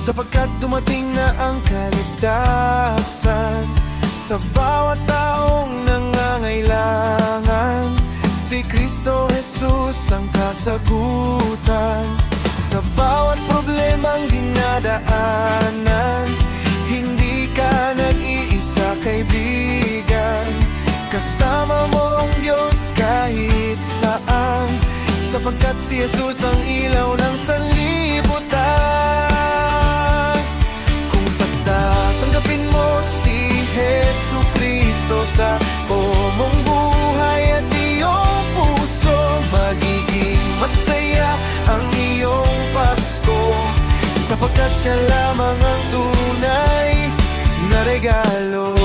sapagkat dumating na ang kaligtasan sa bawat taong nangangailangan. Si Kristo Jesus ang kasagutan sa bawat problemang dinadaanan. Hindi ka nag-iisa, kaibigan, kasama mo ang Diyos kahit saan, sapagkat si Jesus ang ilaw ng sanlibutan. Kung tatanggapin mo si Jesucristo sa mong buhay at iyong puso, magiging masaya ang iyong Pasko, sapagkat siya lamang ang tunay na regalo.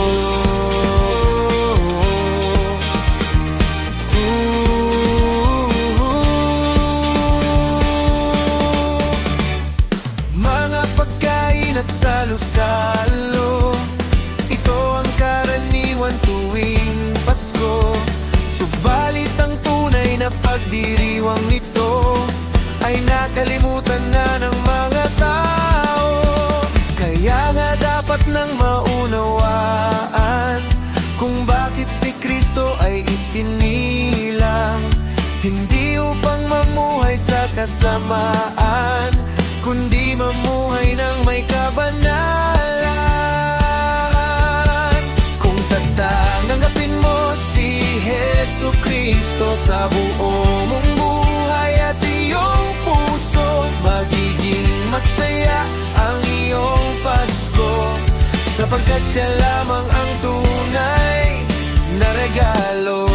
Mga pagkain at salo-salo, ito ang karaniwan tuwing Pasko. Subalit ang tunay na pagdiriwang nito ay nakalimutan na ng mga tao. Kaya nga dapat nang maunawaan kung bakit si Kristo ay isinilang, hindi upang mamuhay sa kasamaan, kundi mamuhay ng may kabanalan. Kung tatanggapin mo si Jesucristo sa buo mong buhay at iyong puso, magiging masaya ang iyong Pasko, sapagkat siya lamang ang tunay na regalo.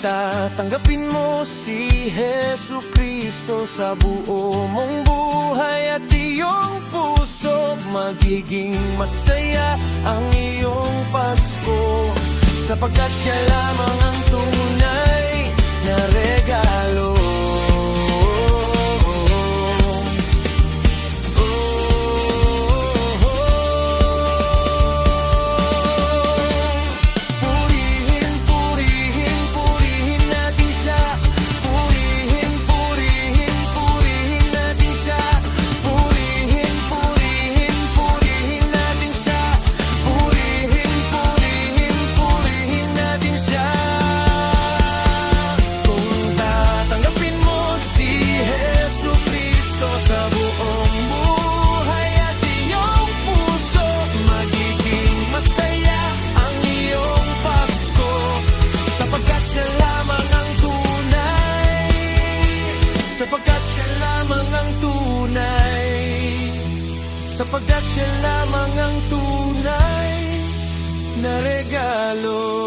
Tatanggapin mo si Jesucristo sa buo mong buhay at iyong puso, magiging masaya ang iyong Pasko, sapagkat siya lamang ang tunay na regalo. Sapagkat siya lamang ang tunay na regalo.